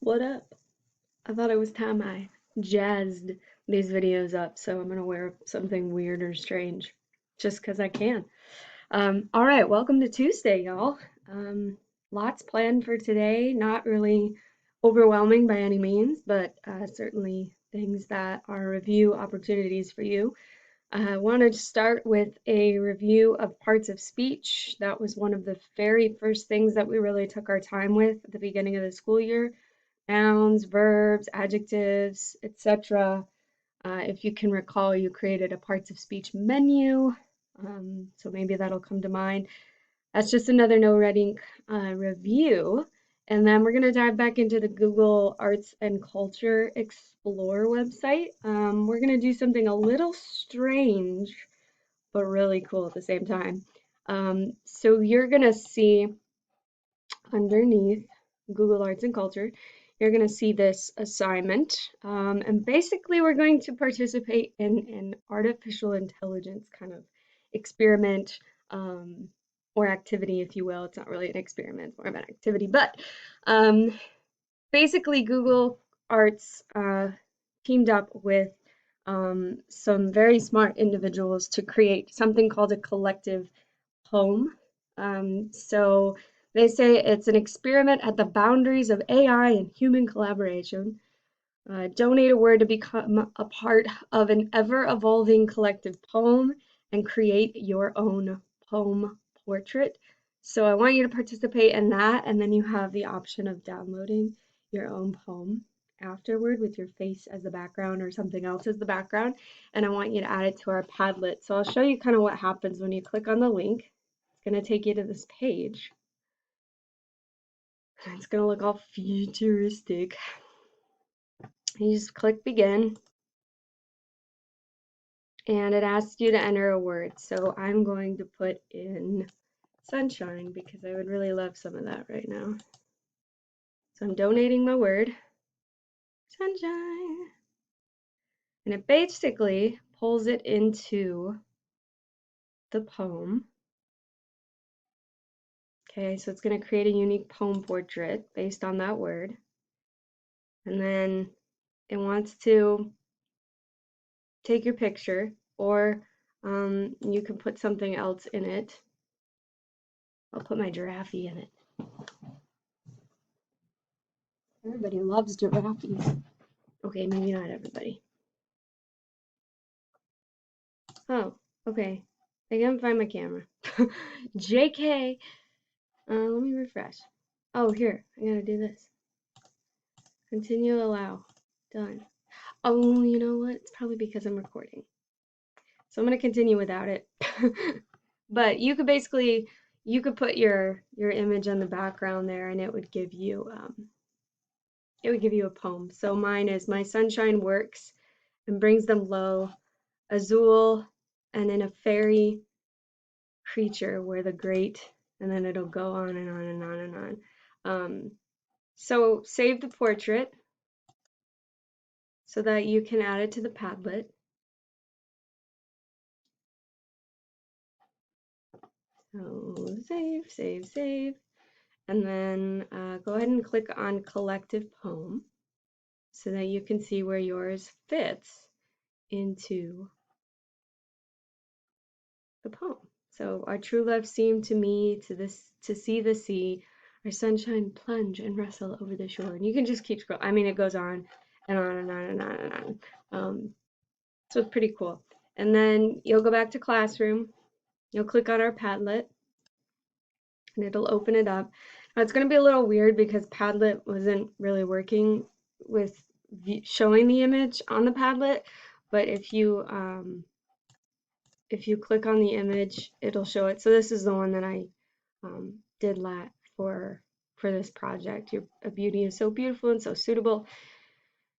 What up? I thought it was time I jazzed these videos up, so I'm gonna wear something weird or strange just 'cause I can. All right, welcome to Tuesday, y'all. Lots planned for today, not really overwhelming by any means, but certainly things that are review opportunities for you. I wanted to start with a review of parts of speech. That was one of the very first things that we really took our time with at the beginning of the school year. Nouns, verbs, adjectives, etc. If you can recall, you created a parts of speech menu, so maybe that'll come to mind. That's just another no reading review. And then we're going to dive back into the Google Arts and Culture Explore website. We're going to do something a little strange, but really cool at the same time. So you're going to see underneath Google Arts and Culture, you're going to see this assignment. And basically, we're going to participate in an artificial intelligence kind of experiment or activity, if you will. It's not really an experiment, it's more of an activity. But um, basically, Google Arts teamed up with some very smart individuals to create something called a collective poem. So they say it's an experiment at the boundaries of AI and human collaboration. Donate a word to become a part of an ever-evolving collective poem and create your own poem portrait. So I want you to participate in that, and then you have the option of downloading your own poem afterward with your face as the background or something else as the background. And I want you to add it to our Padlet. So I'll show you kind of what happens when you click on the link. It's going to take you to this page. It's going to look all futuristic. You just click begin, and it asks you to enter a word. So I'm going to put in sunshine because I would really love some of that right now. So I'm donating my word, sunshine. And it basically pulls it into the poem. Okay, so it's going to create a unique poem portrait based on that word. And then it wants to take your picture, or you can put something else in it. I'll put my giraffe in it. Everybody loves giraffes. Okay, maybe not everybody. Oh, okay. I can't find my camera. JK. Let me refresh. Oh, here. I gotta do this. Continue, allow. Done. Oh, you know what? It's probably because I'm recording. So I'm gonna continue without it. But you could basically, you could put your image in the background there, and it would give you a poem. So mine is my sunshine works and brings them low, azul, and in a fairy creature were the great, and then it'll go on and on and on and on. So save the portrait so that you can add it to the Padlet. So save, save, save. And then go ahead and click on Collective Poem so that you can see where yours fits into the poem. So our true love seemed to me to see the sea, our sunshine plunge and wrestle over the shore. And you can just keep scrolling. I mean, it goes on and on and on and on and on. So it's pretty cool. And then you'll go back to Classroom. You'll click on our Padlet, and it'll open it up. Now it's going to be a little weird because Padlet wasn't really working with showing the image on the Padlet, but if you click on the image, it'll show it. So this is the one that I did for this project. Your beauty is so beautiful and so suitable,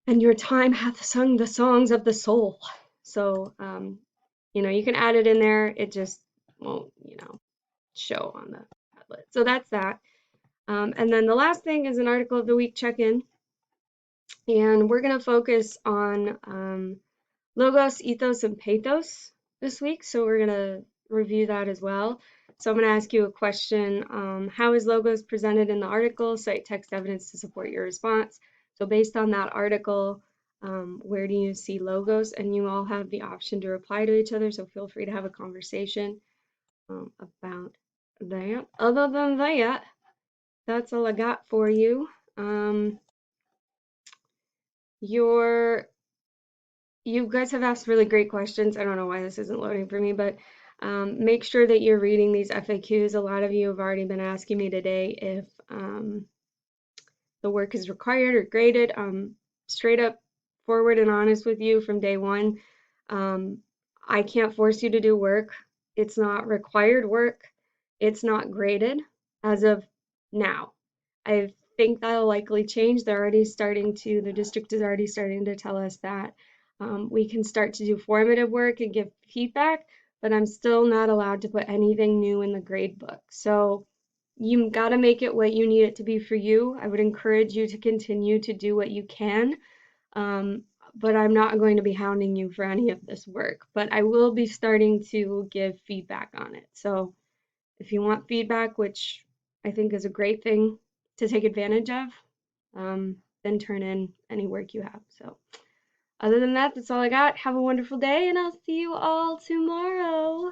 and your time hath sung the songs of the soul. So you can add it in there. It just won't show on the Padlet. So that's that. And then the last thing is an article of the week check-in, and we're going to focus on logos, ethos, and pathos this week. So we're going to review that as well. So I'm going to ask you a question. How is logos presented in the article? Cite text evidence to support your response. So based on that article, where do you see logos? And you all have the option to reply to each other, so feel free to have a conversation about that. Other than that, that's all I got for you. Your You guys have asked really great questions. I don't know why this isn't loading for me, but make sure that you're reading these FAQs. A lot of you have already been asking me today if the work is required or graded. Straight up forward and honest with you from day one. I can't force you to do work. It's not required work. It's not graded as of now. I think that'll likely change. The district is already starting to tell us that we can start to do formative work and give feedback, but I'm still not allowed to put anything new in the grade book. So you got to make it what you need it to be for you. I would encourage you to continue to do what you can, um, but I'm not going to be hounding you for any of this work. But I will be starting to give feedback on it. So if you want feedback, which I think is a great thing to take advantage of, then turn in any work you have. So other than that, that's all I got. Have a wonderful day, and I'll see you all tomorrow.